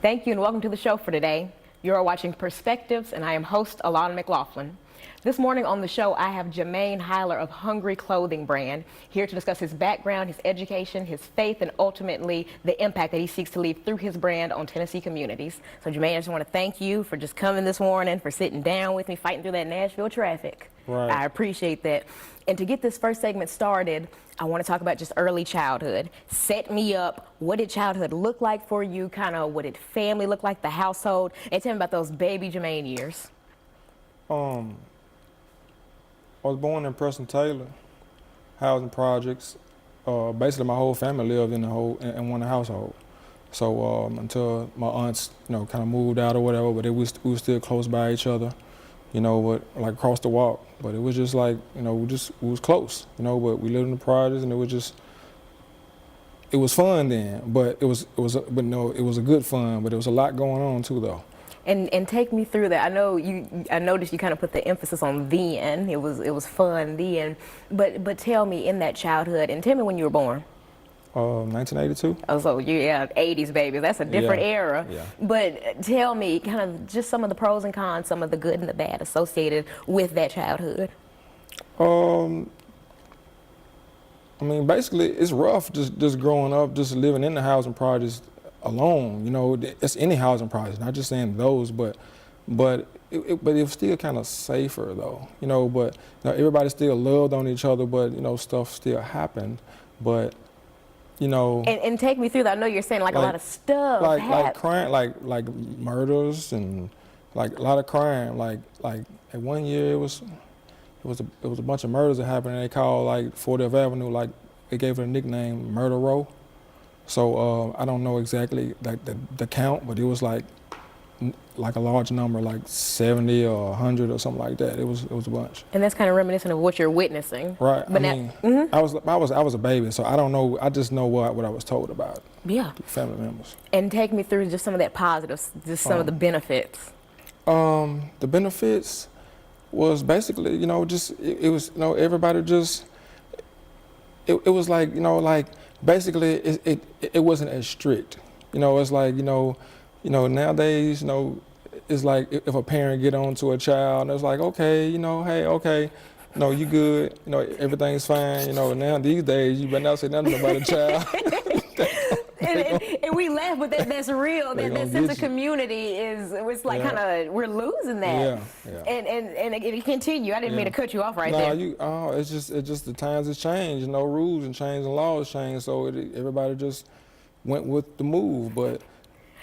Thank you and welcome to the show for today. You are watching Perspectives and I am host Alana McLaughlin. This morning on the show I have Jemane Hyler of Hungry Clothing Brand here to discuss his background, his education, his faith, and ultimately the impact that he seeks to leave through his brand on Tennessee communities. So Jemane, I just want to thank you for just coming this morning, for sitting down with me, fighting through that Nashville traffic. Right. I appreciate that. And to get this first segment started, I want to talk about just early childhood. Set me up. What did childhood look like for you? Kind of what did family look like, the household? And tell me about those baby Jemane years. I was born in Preston Taylor, housing projects. Basically, my whole family lived in one household. So until my aunts, kind of moved out or whatever, but we were still close by each other, but like across the walk. But it was just like, we was close, but we lived in the projects, and it was fun then. But it was a good fun. But it was a lot going on too, though. And take me through that. I noticed you kind of put the emphasis on then. It was fun then. But tell me in that childhood, and tell me when you were born. 1982. Oh, so yeah, 80s baby. That's a different era. Yeah. But tell me kind of just some of the pros and cons, some of the good and the bad associated with that childhood. Basically, it's rough just growing up, just living in the housing projects alone. It's any housing project, not just saying those, but it was still kind of safer though. But everybody still loved on each other, but stuff still happened. But and take me through that. I know you're saying like a lot of stuff, like crime, like murders and like a lot of crime. Like at one year it was a bunch of murders that happened, and they called like 40th Avenue, like they gave it a nickname, Murder Row. So I don't know exactly like the count, but it was like a large number, like 70 or 100 or something like that. It was a bunch. And that's kind of reminiscent of what you're witnessing. Right. But I was a baby, so I don't know. I just know what I was told about. Yeah. Family members. And take me through just some of that positives, just some of the benefits. The benefits was basically, it was, everybody just, it was like, basically it wasn't as strict. It's like, nowadays, it's like if a parent get on to a child and it's like, okay, hey, okay, you good, everything's fine, now these days you better not say nothing about a child. and we laugh, but that's real. That sense of community it's like kind of, we're losing that. Yeah. And it continue. I didn't mean to cut you off right there. It's just the times has changed, rules and changed and laws changed, so everybody just went with the move, but.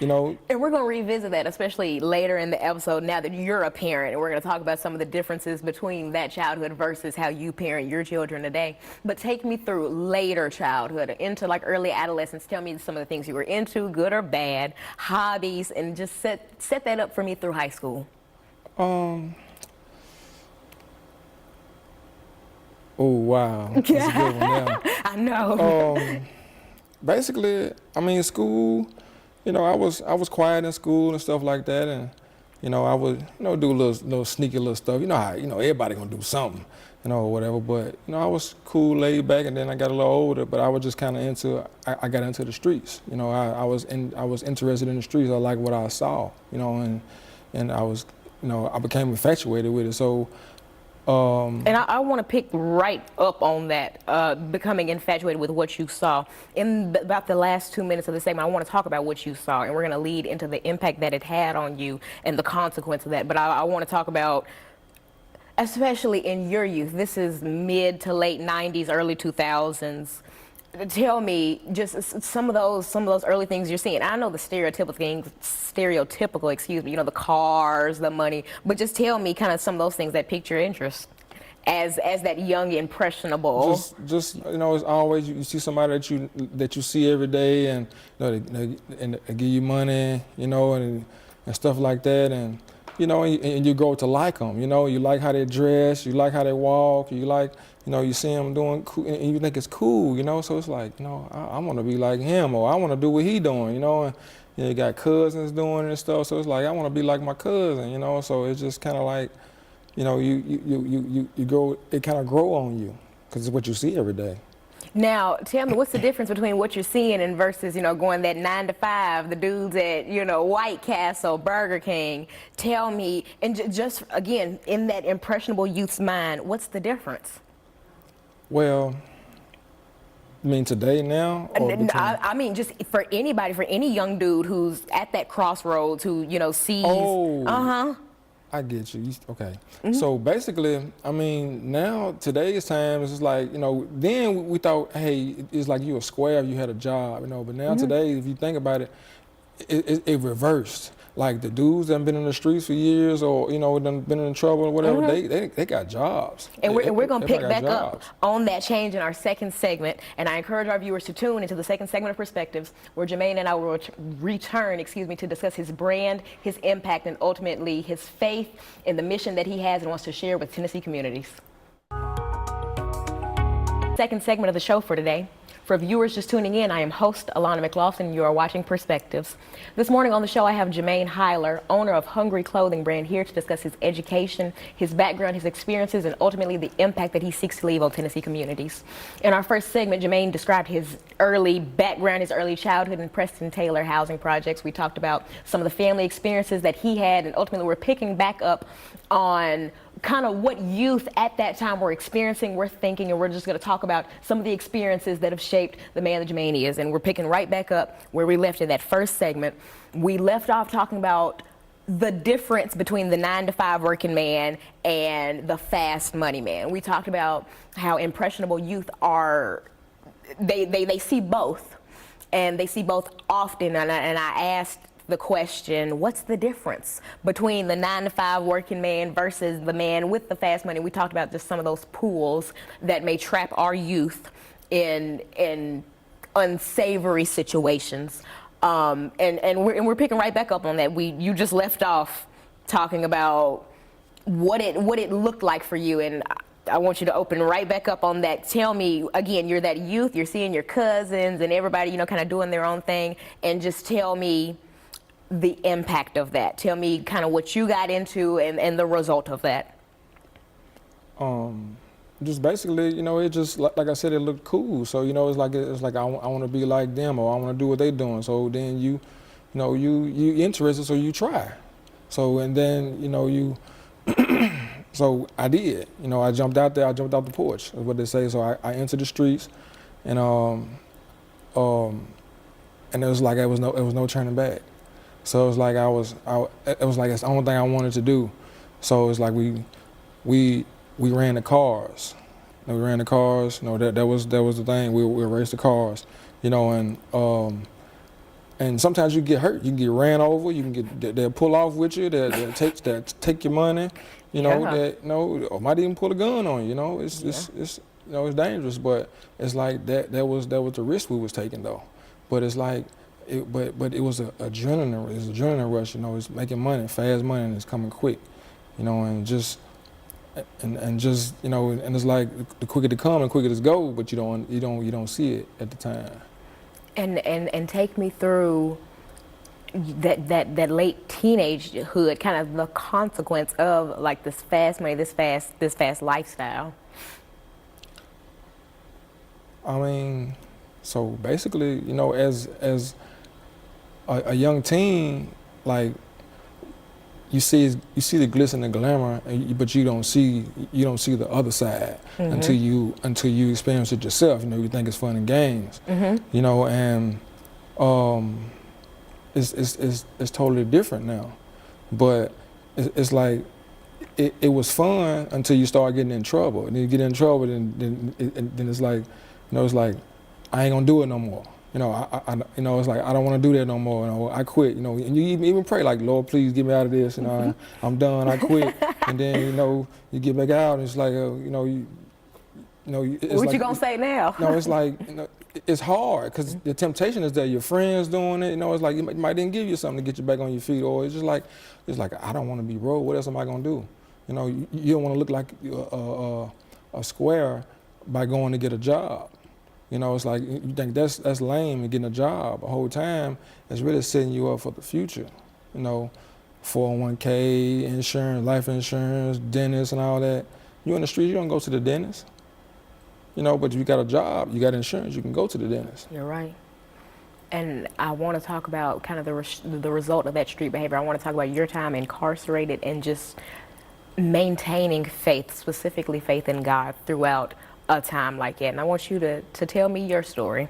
And we're going to revisit that, especially later in the episode, now that you're a parent, and we're going to talk about some of the differences between that childhood versus how you parent your children today. But take me through later childhood, into like early adolescence. Tell me some of the things you were into, good or bad, hobbies, and just set that up for me through high school. Oh, wow. That's a good one, yeah. I know. Basically, school. I was quiet in school and stuff like that, and I would do little sneaky little stuff. How everybody gonna do something, whatever. But I was cool, laid back, and then I got a little older. But I was just kind of I got into the streets. I was interested in the streets. I liked what I saw. And I was I became infatuated with it. So. And I want to pick right up on that, becoming infatuated with what you saw. In about the last 2 minutes of the segment, I want to talk about what you saw, and we're going to lead into the impact that it had on you and the consequence of that. But I want to talk about, especially in your youth, this is mid to late 90s, early 2000s. Tell me just some of those early things you're seeing. I know the stereotypical things, the cars, the money, but just tell me kind of some of those things that piqued your interest as that young, impressionable. Just it's always you see somebody that you see every day, and they give you money, and stuff like that, and and you grow to like them. You like how they dress, you like how they walk, you like. You see him doing cool, and you think it's cool, so it's like, I want to be like him, or I want to do what he doing, and you got cousins doing it and stuff, so it's like, I want to be like my cousin, so it's just kind of like, you grow, it kind of grow on you, because it's what you see every day. Now, tell me, what's the difference between what you're seeing and versus, going that 9 to 5, the dudes at, White Castle, Burger King? Tell me, and just again, in that impressionable youth's mind, what's the difference? Well, you mean today now? Or I mean, just for anybody, for any young dude who's at that crossroads, who, sees. Oh. I get you. Okay. So basically, I mean, now today's time is just like, then we thought, hey, it's like you a square if you had a job, but now today, if you think about it, it reversed. Like the dudes that have been in the streets for years, or done been in trouble or whatever, they got jobs. And we're going to pick back up on that change in our second segment. And I encourage our viewers to tune into the second segment of Perspectives, where Jemane and I will return, to discuss his brand, his impact, and ultimately his faith in the mission that he has and wants to share with Tennessee communities. Second segment of the show for today. For viewers just tuning in, I am host Alana McLaughlin, and you are watching Perspectives. This morning on the show, I have Jemane Hyler, owner of Hungry Clothing Brand, here to discuss his education, his background, his experiences, and ultimately the impact that he seeks to leave on Tennessee communities. In our first segment, Jemane described his early background, his early childhood in Preston Taylor housing projects. We talked about some of the family experiences that he had, and ultimately we're picking back up on kind of what youth at that time were experiencing, we're thinking, and we're just going to talk about some of the experiences that have shaped the man that Jemane is. And we're picking right back up where we left in that first segment. We left off talking about the difference between the 9 to 5 working man and the fast money man. We talked about how impressionable youth are, they see both, and they see both often. And I asked the question, what's the difference between the 9 to 5 working man versus the man with the fast money? We talked about just some of those pools that may trap our youth in unsavory situations. And we're picking right back up on that. You just left off talking about what it looked like for you, and I want you to open right back up on that. Tell me again, you're that youth, you're seeing your cousins and everybody, kind of doing their own thing, and just tell me the impact of that. Tell me kind of what you got into and the result of that. Just basically, it just like I said, it looked cool. So it's like I want to be like them, or I want to do what they're doing. So then you interested, so you try. So and then so I did. I jumped out there. I jumped out the porch, is what they say. So I entered the streets, and it was like it was no turning back. So it was like it was like it's the only thing I wanted to do. So it's like we ran the cars. We ran the cars. That was the thing. We raced the cars. And sometimes you get hurt. You can get ran over. You can they'll pull off with you. They'll take your money. Or might even pull a gun on you. It's dangerous. But it's like that was the risk we was taking though. But it's like. But it was an adrenaline rush. It's making money, fast money, and it's coming quick. And just and it's like the quicker to come and quicker to go, but you don't see it at the time. And take me through that late teenagehood, kind of the consequence of like this fast money, this fast lifestyle. I mean, so basically, as a young teen, like you see the glitz and the glamour, but you don't see the other side until you experience it yourself. You think it's fun and games, and it's totally different now. But it's like it was fun until you start getting in trouble, and then you get in trouble, then it's like it's like I ain't gonna do it no more. It's like I don't want to do that no more. I quit. And you even pray like, Lord, please get me out of this. I'm done. I quit. And then you get back out, and it's like it's what like, you gonna say now? No, it's like it's hard because the temptation is that your friends doing it. It's like it might didn't give you something to get you back on your feet, or it's just like I don't want to be broke. What else am I gonna do? You don't want to look like a square by going to get a job. It's like you think that's lame, and getting a job the whole time is really setting you up for the future. 401k, insurance, life insurance, dentist and all that. You in the street, you don't go to the dentist. you know, but if you got a job, you got insurance, you can go to the dentist. You're right. And I want to talk about kind of the result of that street behavior. I want to talk about your time incarcerated and just maintaining faith, specifically faith in God throughout a time like that. And I want you to tell me your story.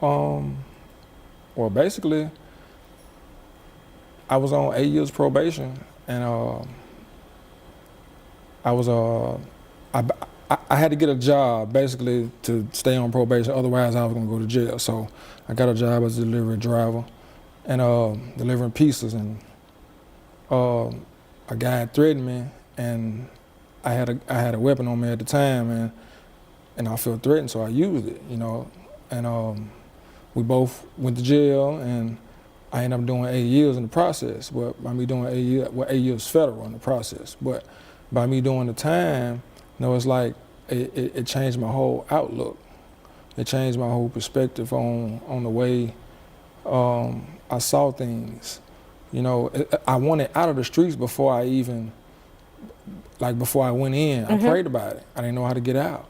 Well, basically, I was on 8 years probation, and I had to get a job basically to stay on probation. Otherwise, I was gonna go to jail. So I got a job as a delivery driver and delivering pizzas. And a guy threatened me, and I had a weapon on me at the time, and I felt threatened, so I used it, you know. And we both went to jail, and I ended up doing 8 years in the process. But by me doing 8 years federal in the process. But by me doing the time, you know, it's like it changed my whole outlook. It changed my whole perspective on the way I saw things. You know, I wanted out of the streets before I even, before I went in. I prayed about it. I didn't know how to get out.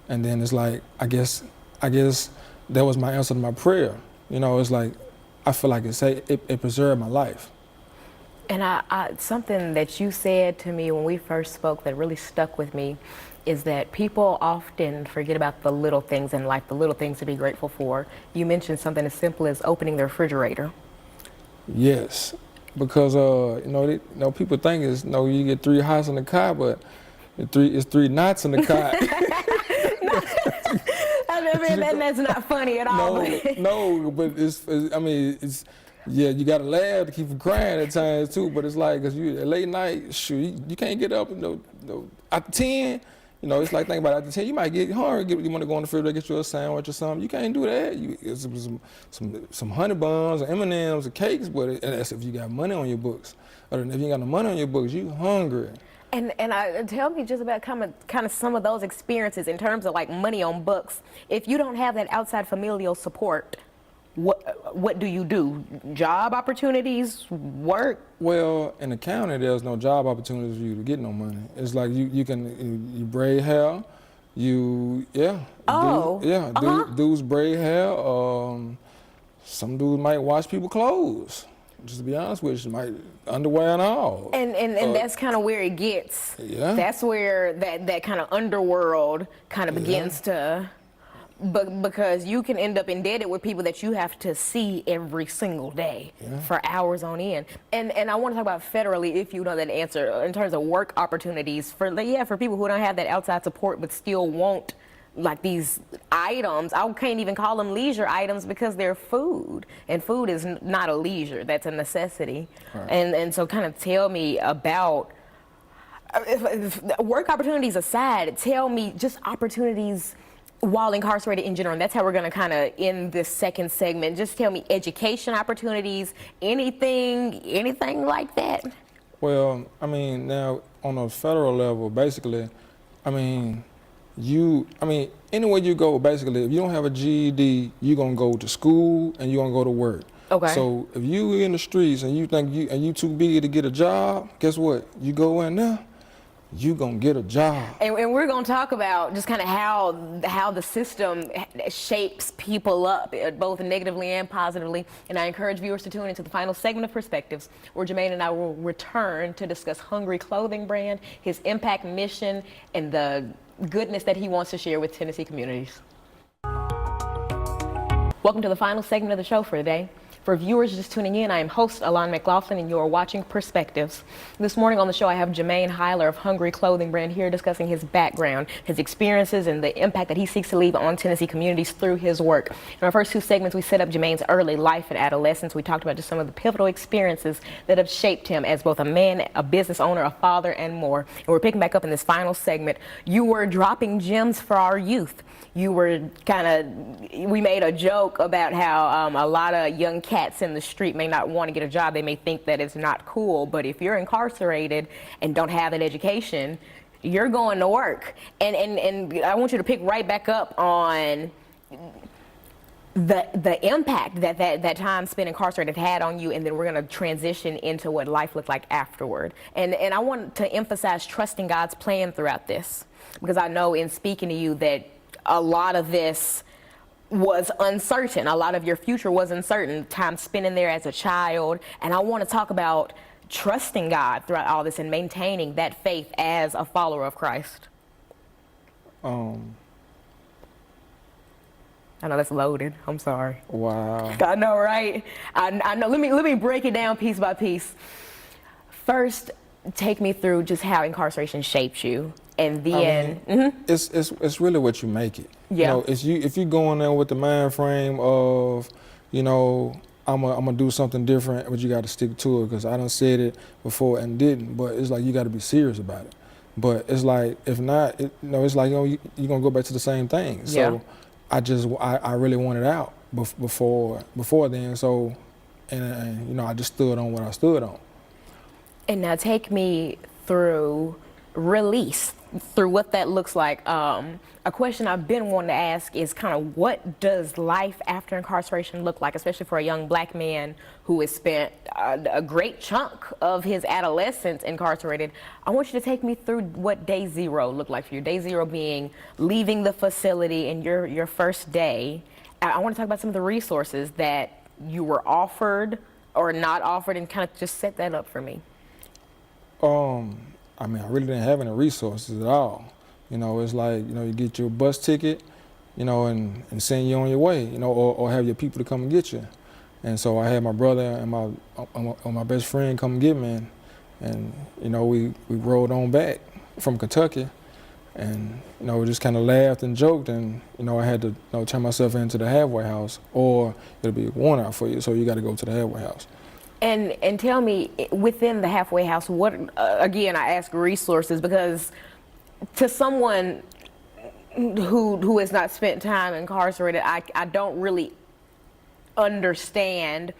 And then it's like, I guess that was my answer to my prayer. You know, it's like, I feel like it preserved my life. And something that you said to me when we first spoke that really stuck with me is that people often forget about the little things in life, the little things to be grateful for. You mentioned something as simple as opening the refrigerator. Yes, because you know, people think you get 3 hots in the car, but it's 3 knots in the car. I mean, that's not funny at all. No, but yeah, you gotta laugh to keep from crying at times too. But it's like, 'cause you at late night, shoot, you can't get up. After 10, you know, it's like, think about it, after 10, you might get hungry. You want to go in the refrigerator, get you a sandwich or something. You can't do that. It's some honey buns or M&Ms or cakes, but and that's if you got money on your books. Or if you ain't got no money on your books, you hungry. And tell me just about kind of some of those experiences in terms of like money on books. If you don't have that outside familial support, what do you do? Job opportunities, work? Well, in the county, there's no job opportunities for you to get no money. It's like you braid hair, dudes braid hair. Some dudes might wash people's clothes. Just to be honest with you, might underwear and all. And that's kind of where it gets. Yeah. That's where that kind of underworld kind of begins to. Because you can end up indebted with people that you have to see every single day for hours on end. And I want to talk about federally, if you know that answer, in terms of work opportunities for people who don't have that outside support but still want like these items. I can't even call them leisure items because they're food, and food is not a leisure, that's a necessity. Right. And so kind of tell me about, if work opportunities aside, tell me just opportunities while incarcerated in general. And that's how we're going to kind of end this second segment. Just tell me education opportunities, anything like that. Well, I mean, now on a federal level, basically, anywhere you go, basically, if you don't have a GED, you're going to go to school and you're going to go to work. Okay. So if you in the streets and you think you too big to get a job, guess what? You go in there, you gonna get a job. And we're gonna talk about just kind of how the system shapes people up, both negatively and positively. And I encourage viewers to tune into the final segment of Perspectives, where Jemane and I will return to discuss Hungry Clothing Brand, his impact mission, and the goodness that he wants to share with Tennessee communities. Welcome to the final segment of the show for today. For viewers just tuning in, I am host Alana McLaughlin, and you are watching Perspectives. This morning on the show, I have Jemane Hyler of Hungry Clothing Brand here discussing his background, his experiences, and the impact that he seeks to leave on Tennessee communities through his work. In our first 2 segments, we set up Jemane's early life and adolescence. We talked about just some of the pivotal experiences that have shaped him as both a man, a business owner, a father, and more. And we're picking back up in this final segment. You were dropping gems for our youth. You were we made a joke about how a lot of young cats in the street may not want to get a job. They may think that it's not cool, but if you're incarcerated and don't have an education, you're going to work. And I want you to pick right back up on the impact that time spent incarcerated had on you, and then we're going to transition into what life looked like afterward. And I want to emphasize trusting God's plan throughout this, because I know in speaking to you that a lot of this was uncertain. A lot of your future was uncertain, time spent in there as a child. And I want to talk about trusting God throughout all this and maintaining that faith as a follower of Christ. I know that's loaded. I'm sorry. Wow. I know, right? I know. Let me break it down piece by piece. First, take me through just how incarceration shaped you, and then it's really what you make it. Yeah. If you go in there with the mind frame of, I'm gonna do something different, but you got to stick to it, because I done said it before and didn't. But it's like you got to be serious about it. But it's like if not, it's like you're gonna go back to the same thing. So. Yeah. I really wanted out before then. So, and I just stood on what I stood on. And now take me through release, through what that looks like. A question I've been wanting to ask is kind of, what does life after incarceration look like, especially for a young black man who has spent a great chunk of his adolescence incarcerated? I want you to take me through what day zero looked like for you. Day zero being leaving the facility and your first day. I want to talk about some of the resources that you were offered or not offered, and kind of just set that up for me. I really didn't have any resources at all. It's like, you get your bus ticket, and send you on your way, or have your people to come and get you. And so I had my brother and my best friend come and get me, and we rode on back from Kentucky, and we just kind of laughed and joked, and I had to turn myself into the halfway house, or it'll be worn out for you, so you got to go to the halfway house. And tell me, within the halfway house, what again, I ask resources because to someone who has not spent time incarcerated, I don't really understand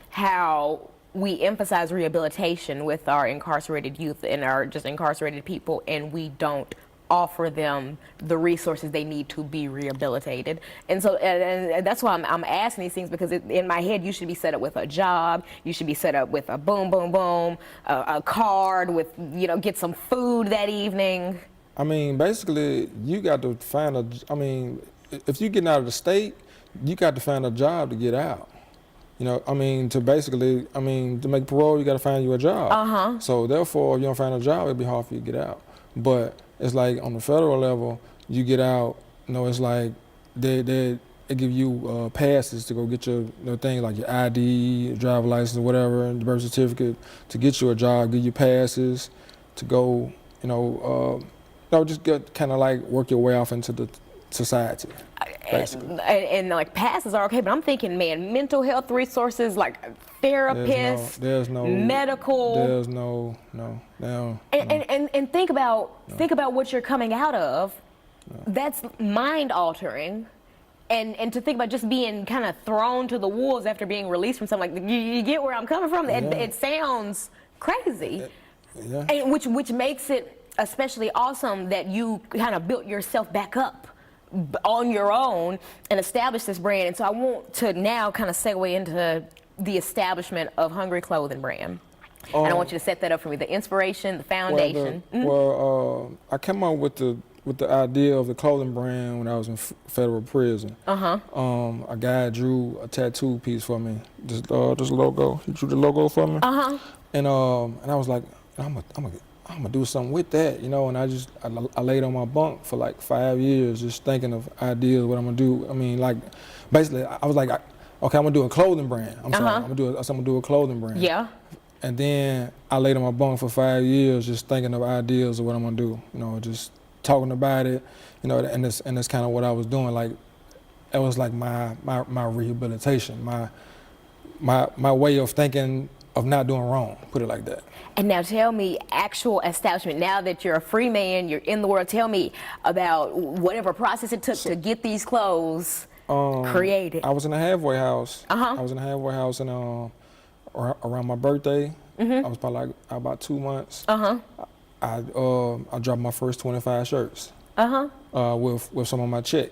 how we emphasize rehabilitation with our incarcerated youth and our just incarcerated people, and we don't offer them the resources they need to be rehabilitated. And so and that's why I'm asking these things, because in my head you should be set up with a job, you should be set up with a boom boom boom, a card with, get some food that evening. Basically you got to find if you're getting out of the state, you got to find a job to get out. To make parole, you got to find you a job. So therefore, if you don't find a job, it'll be hard for you to get out. But it's like on the federal level, you get out, it's like they give you passes to go get your things like your ID, your driver license, whatever, and the birth certificate to get you a job, give you passes to go, just get kind of like work your way off into the society. And like passes are okay, but I'm thinking, man, mental health resources like therapists, there's no medical. There's no. And think about what you're coming out of. No. That's mind altering, and to think about just being kind of thrown to the wolves after being released from something like you get where I'm coming from. It sounds crazy, and which makes it especially awesome that you kind of built yourself back up on your own and established this brand. And so I want to now kind of segue into the establishment of Hungry Clothing brand. And I want you to set that up for me, the inspiration, the foundation. I came up with the idea of the clothing brand when I was in federal prison. A guy drew a tattoo piece for me, this logo. He drew the logo for me. And I was like, I'm gonna do something with that, and I laid on my bunk for like 5 years just thinking of ideas, what I'm gonna do. Basically I was like, okay, I'm gonna do a clothing brand. I'm gonna do a clothing brand. Yeah. And then I laid on my bunk for 5 years just thinking of ideas of what I'm gonna do, just talking about it, and that's kind of what I was doing. Like, it was like my rehabilitation, my way of thinking of not doing wrong, put it like that. And now tell me, actual establishment, now that you're a free man, you're in the world, tell me about whatever process it took to get these clothes created. I was in a halfway house. I was in a halfway house and around my birthday, I was probably like about 2 months. I dropped my first 25 shirts with some of my check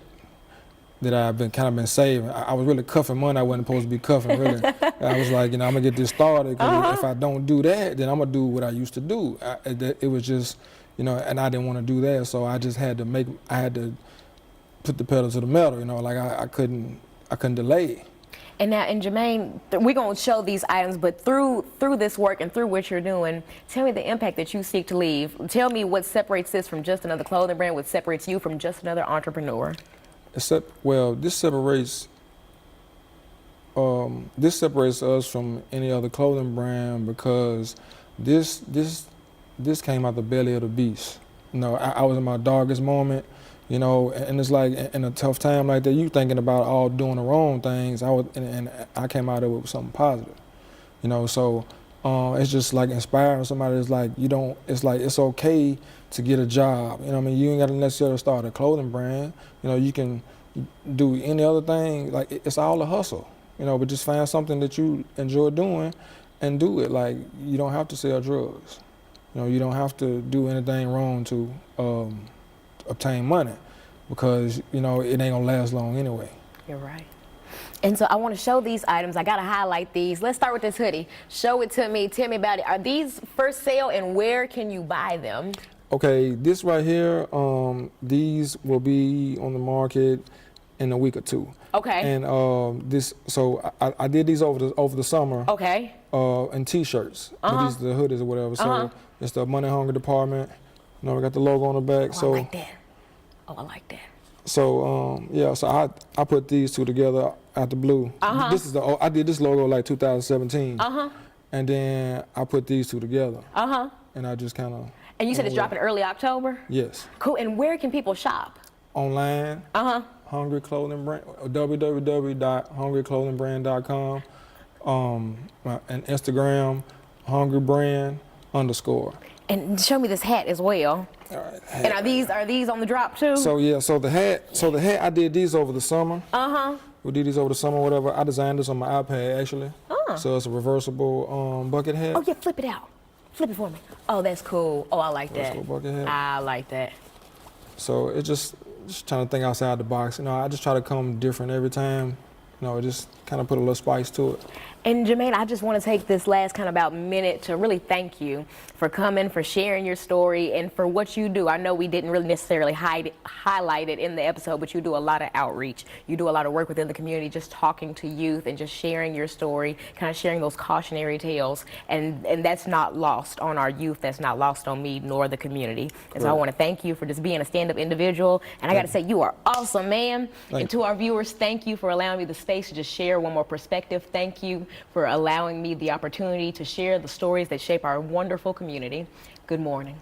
that I've been saving. I was really cuffing money I wasn't supposed to be cuffing, really. I was like, I'm gonna get this started, because if I don't do that, then I'm gonna do what I used to do. It was just, and I didn't want to do that, so I just had to put the pedal to the metal, like I couldn't delay. And now, and Jemane, we're going to show these items, but through this work and through what you're doing, tell me the impact that you seek to leave. Tell me what separates this from just another clothing brand, what separates you from just another entrepreneur. This separates us from any other clothing brand, because this came out the belly of the beast. I was in my darkest moment. And it's like in a tough time like that, you thinking about all doing the wrong things. And I came out of it with something positive. So it's just like inspiring somebody. It's like it's okay to get a job. You ain't got to necessarily start a clothing brand. You can do any other thing. Like, it's all a hustle. But just find something that you enjoy doing and do it. Like, you don't have to sell drugs. You don't have to do anything wrong to obtain money, because it ain't gonna last long anyway. You're right. And so I want to show these items. I gotta highlight these. Let's start with this hoodie. Show it to me. Tell me about it. Are these for sale, and where can you buy them? Okay, this right here, these will be on the market in a week or two. Okay. And so I did these over the summer. Okay. In T-shirts. These are the hoodies or whatever. So it's the Money Hungry department. We got the logo on the back. Oh, so I like that. Oh, I like that. So so I put these two together out the blue. This is I did this logo like 2017. And then I put these two together. And I just kind of. And you said it's dropping early October? Yes. Cool. And where can people shop? Online. Hungry Clothing Brand. www.hungryclothingbrand.com. And Instagram, hungrybrand_. And show me this hat as well. All right. And are these on the drop too? So the hat I did these over the summer. We did these over the summer, whatever. I designed this on my iPad actually. So it's a reversible bucket hat. Oh yeah, flip it out. Flip it for me. Oh, that's cool. Oh, I like that. Bucket hat. I like that. So it's just trying to think outside the box. I just try to come different every time. Just kind of put a little spice to it. And Jemane, I just want to take this last kind of about minute to really thank you for coming, for sharing your story, and for what you do. I know we didn't really necessarily highlight it in the episode, but you do a lot of outreach. You do a lot of work within the community, just talking to youth and just sharing your story, kind of sharing those cautionary tales. And that's not lost on our youth. That's not lost on me nor the community. And so I want to thank you for just being a stand-up individual. And I got to say, you are awesome, man. And to our viewers, thank you for allowing me the space to just share one more perspective. Thank you for allowing me the opportunity to share the stories that shape our wonderful community. Good morning.